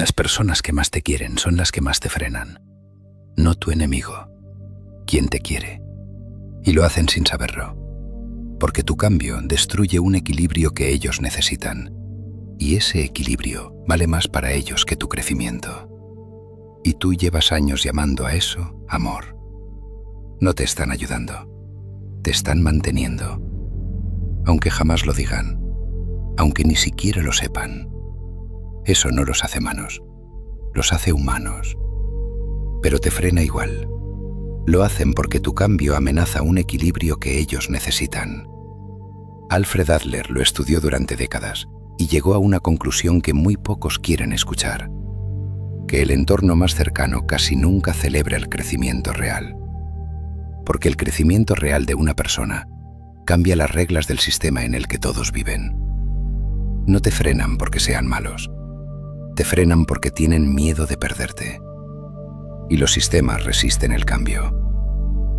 Las personas que más te quieren son las que más te frenan, no tu enemigo, quien te quiere. Y lo hacen sin saberlo, porque tu cambio destruye un equilibrio que ellos necesitan, y ese equilibrio vale más para ellos que tu crecimiento. Y tú llevas años llamando a eso amor. No te están ayudando, te están manteniendo, aunque jamás lo digan, aunque ni siquiera lo sepan. Eso no los hace malos, los hace humanos, pero te frena igual. Lo hacen porque tu cambio amenaza un equilibrio que ellos necesitan. Alfred Adler lo estudió durante décadas y llegó a una conclusión que muy pocos quieren escuchar: que el entorno más cercano casi nunca celebra el crecimiento real. Porque el crecimiento real de una persona cambia las reglas del sistema en el que todos viven. No te frenan porque sean malos, te frenan porque tienen miedo de perderte. Y los sistemas resisten el cambio,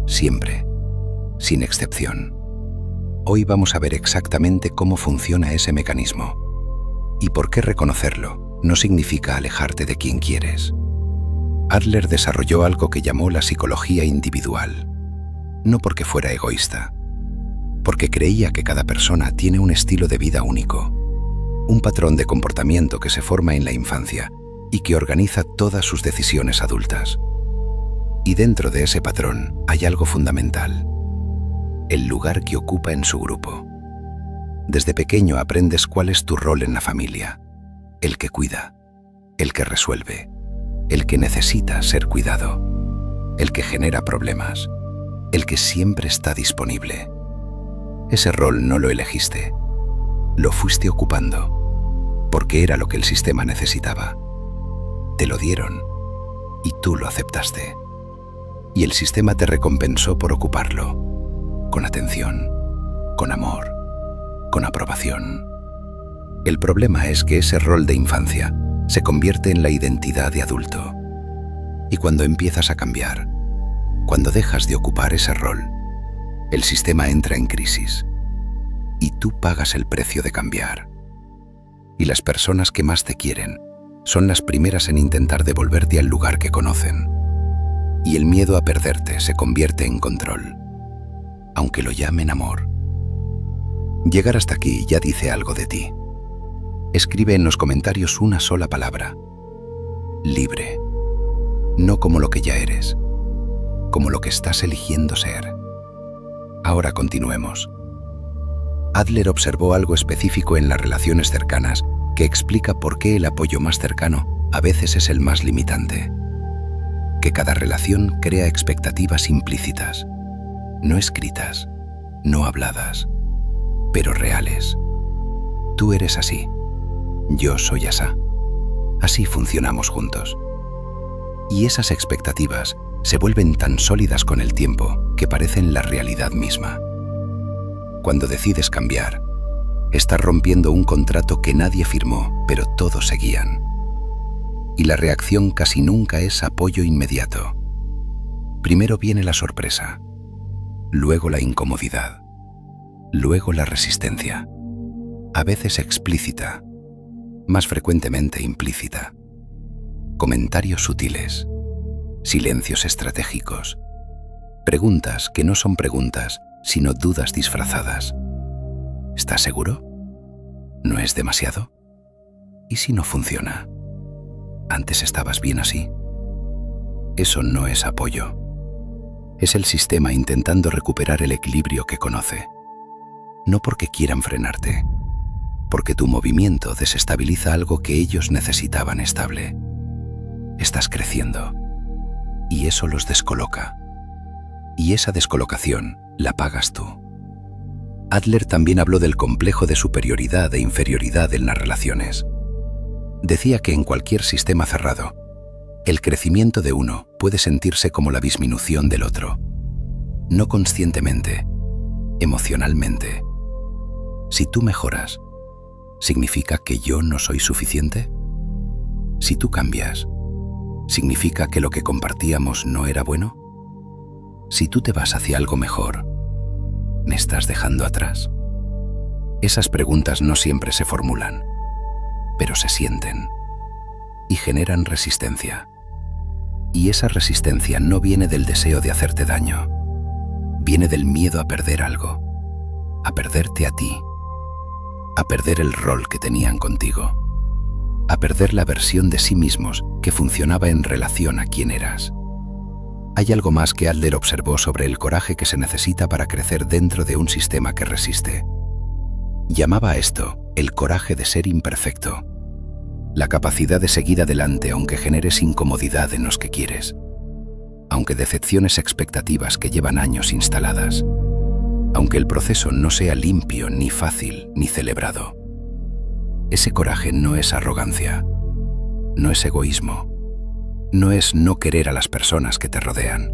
siempre, sin excepción. Hoy vamos a ver exactamente cómo funciona ese mecanismo y por qué reconocerlo no significa alejarte de quien quieres. Adler desarrolló algo que llamó la psicología individual, no porque fuera egoísta, porque creía que cada persona tiene un estilo de vida único, un patrón de comportamiento que se forma en la infancia y que organiza todas sus decisiones adultas. Y dentro de ese patrón hay algo fundamental: el lugar que ocupa en su grupo. Desde pequeño aprendes cuál es tu rol en la familia: el que cuida, el que resuelve, el que necesita ser cuidado, el que genera problemas, el que siempre está disponible. Ese rol no lo elegiste, lo fuiste ocupando, porque era lo que el sistema necesitaba. Te lo dieron y tú lo aceptaste. Y el sistema te recompensó por ocuparlo, con atención, con amor, con aprobación. El problema es que ese rol de infancia se convierte en la identidad de adulto. Y cuando empiezas a cambiar, cuando dejas de ocupar ese rol, el sistema entra en crisis y tú pagas el precio de cambiar. Y las personas que más te quieren son las primeras en intentar devolverte al lugar que conocen. Y el miedo a perderte se convierte en control, aunque lo llamen amor. Llegar hasta aquí ya dice algo de ti. Escribe en los comentarios una sola palabra: libre. No como lo que ya eres, como lo que estás eligiendo ser. Ahora continuemos. Adler observó algo específico en las relaciones cercanas que explica por qué el apoyo más cercano a veces es el más limitante. Que cada relación crea expectativas implícitas, no escritas, no habladas, pero reales. Tú eres así, yo soy asá. Así funcionamos juntos. Y esas expectativas se vuelven tan sólidas con el tiempo que parecen la realidad misma. Cuando decides cambiar, estás rompiendo un contrato que nadie firmó, pero todos seguían. Y la reacción casi nunca es apoyo inmediato. Primero viene la sorpresa, luego la incomodidad, luego la resistencia, a veces explícita, más frecuentemente implícita. Comentarios sutiles, silencios estratégicos, preguntas que no son preguntas, sino dudas disfrazadas. ¿Estás seguro? ¿No es demasiado? ¿Y si no funciona? ¿Antes estabas bien así? Eso no es apoyo. Es el sistema intentando recuperar el equilibrio que conoce. No porque quieran frenarte, porque tu movimiento desestabiliza algo que ellos necesitaban estable. Estás creciendo, y eso los descoloca. Y esa descolocación la pagas tú. Adler también habló del complejo de superioridad e inferioridad en las relaciones. Decía que en cualquier sistema cerrado, el crecimiento de uno puede sentirse como la disminución del otro. No conscientemente, emocionalmente. Si tú mejoras, ¿significa que yo no soy suficiente? Si tú cambias, ¿significa que lo que compartíamos no era bueno? Si tú te vas hacia algo mejor, ¿me estás dejando atrás? Esas preguntas no siempre se formulan, pero se sienten. y generan resistencia. Y esa resistencia no viene del deseo de hacerte daño, viene del miedo a perder algo, a perderte a ti, a perder el rol que tenían contigo, a perder la versión de sí mismos que funcionaba en relación a quién eras. Hay algo más que Adler observó sobre el coraje que se necesita para crecer dentro de un sistema que resiste. Llamaba a esto el coraje de ser imperfecto, la capacidad de seguir adelante aunque generes incomodidad en los que quieres, aunque decepciones expectativas que llevan años instaladas, aunque el proceso no sea limpio, ni fácil, ni celebrado. Ese coraje no es arrogancia, no es egoísmo, no es no querer a las personas que te rodean.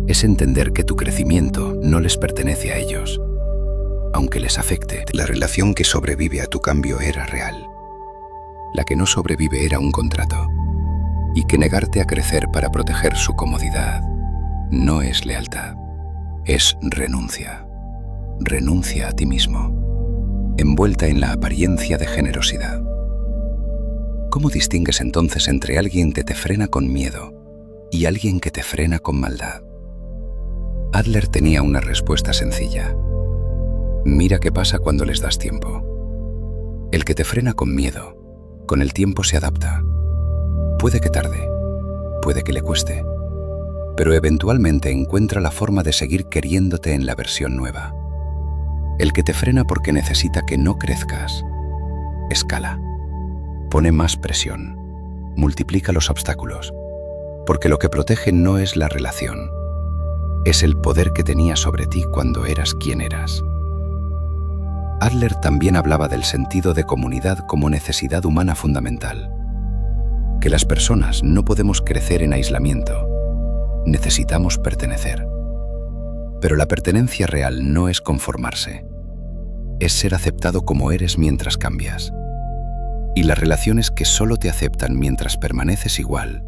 Es entender que tu crecimiento no les pertenece a ellos, aunque les afecte. La relación que sobrevive a tu cambio era real. La que no sobrevive era un contrato. Y que negarte a crecer para proteger su comodidad no es lealtad, es renuncia. Renuncia a ti mismo, envuelta en la apariencia de generosidad. ¿Cómo distingues entonces entre alguien que te frena con miedo y alguien que te frena con maldad? Adler tenía una respuesta sencilla. Mira qué pasa cuando les das tiempo. El que te frena con miedo, con el tiempo se adapta. Puede que tarde, puede que le cueste, pero eventualmente encuentra la forma de seguir queriéndote en la versión nueva. El que te frena porque necesita que no crezcas, escala, pone más presión, multiplica los obstáculos, porque lo que protege no es la relación, es el poder que tenía sobre ti cuando eras quien eras. Adler también hablaba del sentido de comunidad como necesidad humana fundamental, que las personas no podemos crecer en aislamiento, necesitamos pertenecer. Pero la pertenencia real no es conformarse, es ser aceptado como eres mientras cambias. Y las relaciones que solo te aceptan mientras permaneces igual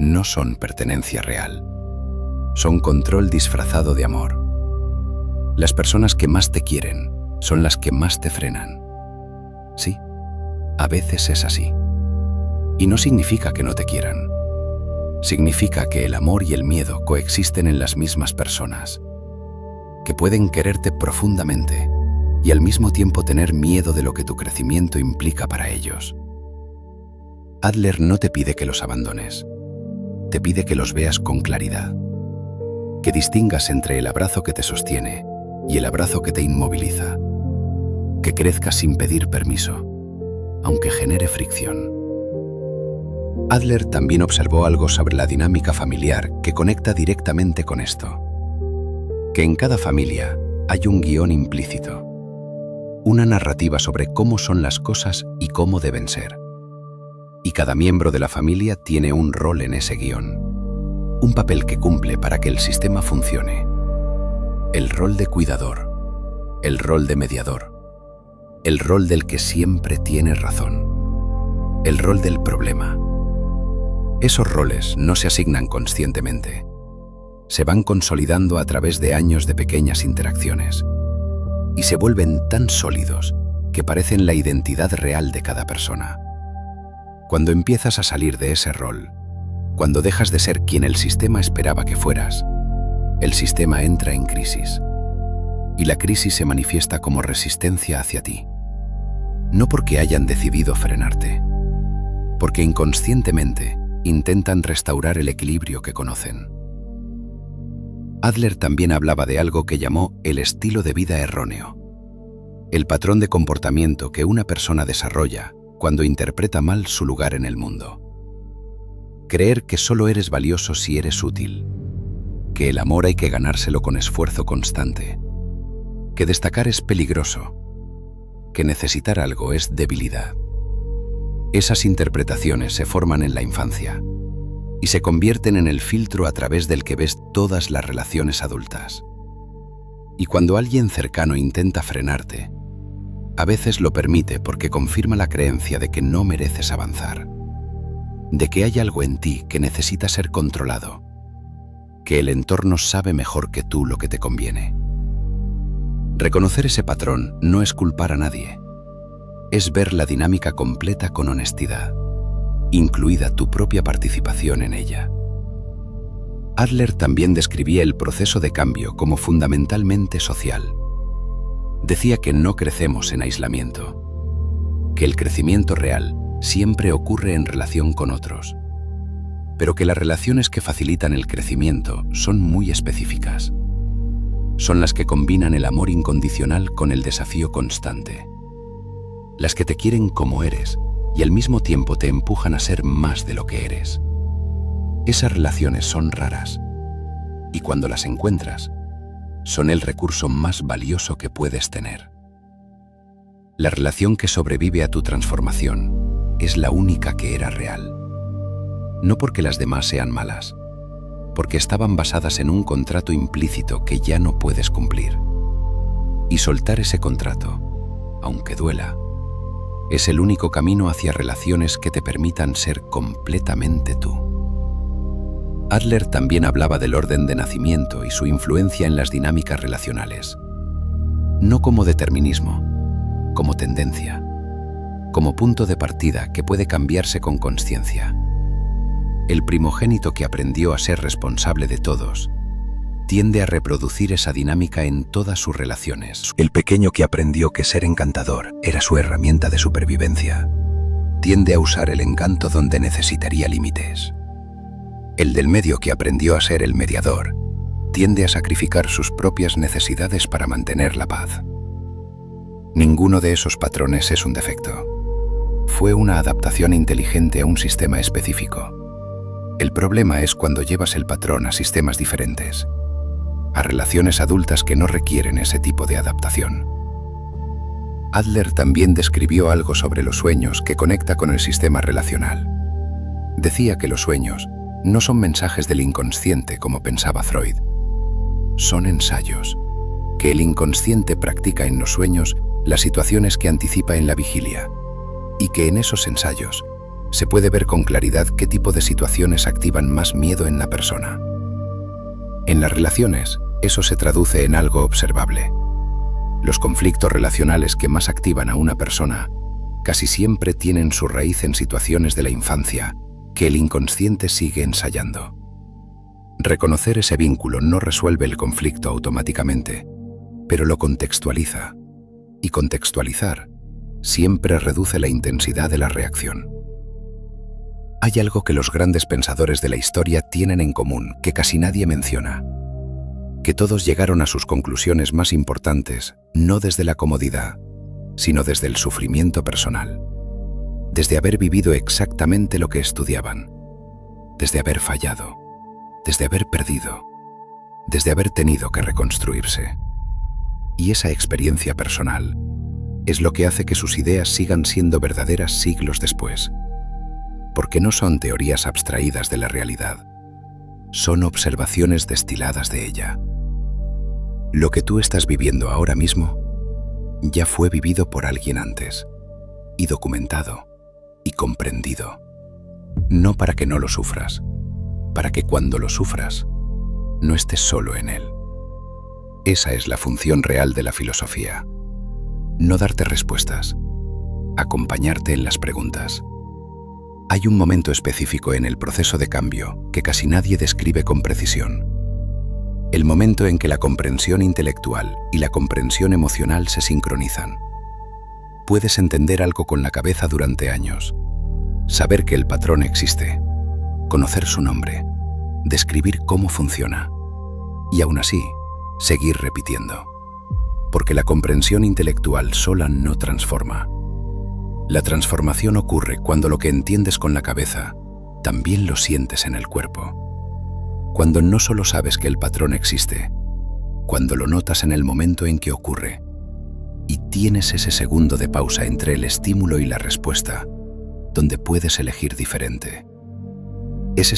no son pertenencia real, son control disfrazado de amor. Las personas que más te quieren son las que más te frenan. Sí, a veces es así. Y no significa que no te quieran. Significa que el amor y el miedo coexisten en las mismas personas, que pueden quererte profundamente y al mismo tiempo tener miedo de lo que tu crecimiento implica para ellos. Adler no te pide que los abandones, te pide que los veas con claridad, que distingas entre el abrazo que te sostiene y el abrazo que te inmoviliza, que crezcas sin pedir permiso, aunque genere fricción. Adler también observó algo sobre la dinámica familiar que conecta directamente con esto, que en cada familia hay un guión implícito, una narrativa sobre cómo son las cosas y cómo deben ser. Y cada miembro de la familia tiene un rol en ese guión, un papel que cumple para que el sistema funcione. El rol de cuidador, el rol de mediador, el rol del que siempre tiene razón, el rol del problema. Esos roles no se asignan conscientemente, se van consolidando a través de años de pequeñas interacciones y se vuelven tan sólidos que parecen la identidad real de cada persona. Cuando empiezas a salir de ese rol, cuando dejas de ser quien el sistema esperaba que fueras, el sistema entra en crisis. Y la crisis se manifiesta como resistencia hacia ti. No porque hayan decidido frenarte, porque inconscientemente intentan restaurar el equilibrio que conocen. Adler también hablaba de algo que llamó el estilo de vida erróneo, el patrón de comportamiento que una persona desarrolla cuando interpreta mal su lugar en el mundo. Creer que solo eres valioso si eres útil, que el amor hay que ganárselo con esfuerzo constante, que destacar es peligroso, que necesitar algo es debilidad. Esas interpretaciones se forman en la infancia y se convierten en el filtro a través del que ves todas las relaciones adultas. Y cuando alguien cercano intenta frenarte, a veces lo permite porque confirma la creencia de que no mereces avanzar, de que hay algo en ti que necesita ser controlado, que el entorno sabe mejor que tú lo que te conviene. Reconocer ese patrón no es culpar a nadie, es ver la dinámica completa con honestidad. incluida tu propia participación en ella. Adler también describía el proceso de cambio como fundamentalmente social. Decía que no crecemos en aislamiento, que el crecimiento real siempre ocurre en relación con otros, pero que las relaciones que facilitan el crecimiento son muy específicas. Son las que combinan el amor incondicional con el desafío constante. Las que te quieren como eres y al mismo tiempo te empujan a ser más de lo que eres. Esas relaciones son raras y cuando las encuentras, son el recurso más valioso que puedes tener. La relación que sobrevive a tu transformación es la única que era real. No porque las demás sean malas, porque estaban basadas en un contrato implícito que ya no puedes cumplir. Y soltar ese contrato, aunque duela, es el único camino hacia relaciones que te permitan ser completamente tú. Adler también hablaba del orden de nacimiento y su influencia en las dinámicas relacionales. No como determinismo, como tendencia, como punto de partida que puede cambiarse con consciencia. El primogénito que aprendió a ser responsable de todos tiende a reproducir esa dinámica en todas sus relaciones. El pequeño que aprendió que ser encantador era su herramienta de supervivencia tiende a usar el encanto donde necesitaría límites. El del medio que aprendió a ser el mediador tiende a sacrificar sus propias necesidades para mantener la paz. Ninguno de esos patrones es un defecto. Fue una adaptación inteligente a un sistema específico. El problema es cuando llevas el patrón a sistemas diferentes, a relaciones adultas que no requieren ese tipo de adaptación. Adler también describió algo sobre los sueños que conecta con el sistema relacional. Decía que los sueños no son mensajes del inconsciente como pensaba Freud. Son ensayos, que el inconsciente practica en los sueños las situaciones que anticipa en la vigilia, y que en esos ensayos se puede ver con claridad qué tipo de situaciones activan más miedo en la persona. En las relaciones, eso se traduce en algo observable. Los conflictos relacionales que más activan a una persona casi siempre tienen su raíz en situaciones de la infancia que el inconsciente sigue ensayando. Reconocer ese vínculo no resuelve el conflicto automáticamente, pero lo contextualiza, y contextualizar siempre reduce la intensidad de la reacción. Hay algo que los grandes pensadores de la historia tienen en común que casi nadie menciona, que todos llegaron a sus conclusiones más importantes no desde la comodidad, sino desde el sufrimiento personal, desde haber vivido exactamente lo que estudiaban, desde haber fallado, desde haber perdido, desde haber tenido que reconstruirse. Y esa experiencia personal es lo que hace que sus ideas sigan siendo verdaderas siglos después, porque no son teorías abstraídas de la realidad, son observaciones destiladas de ella. Lo que tú estás viviendo ahora mismo ya fue vivido por alguien antes, y documentado, y comprendido. No para que no lo sufras, para que cuando lo sufras, no estés solo en él. Esa es la función real de la filosofía. No darte respuestas, acompañarte en las preguntas. Hay un momento específico en el proceso de cambio que casi nadie describe con precisión. El momento en que la comprensión intelectual y la comprensión emocional se sincronizan. Puedes entender algo con la cabeza durante años, saber que el patrón existe, conocer su nombre, describir cómo funciona, y aún así, seguir repitiendo. Porque la comprensión intelectual sola no transforma. La transformación ocurre cuando lo que entiendes con la cabeza también lo sientes en el cuerpo. Cuando no solo sabes que el patrón existe, cuando lo notas en el momento en que ocurre, y tienes ese segundo de pausa entre el estímulo y la respuesta, donde puedes elegir diferente. Ese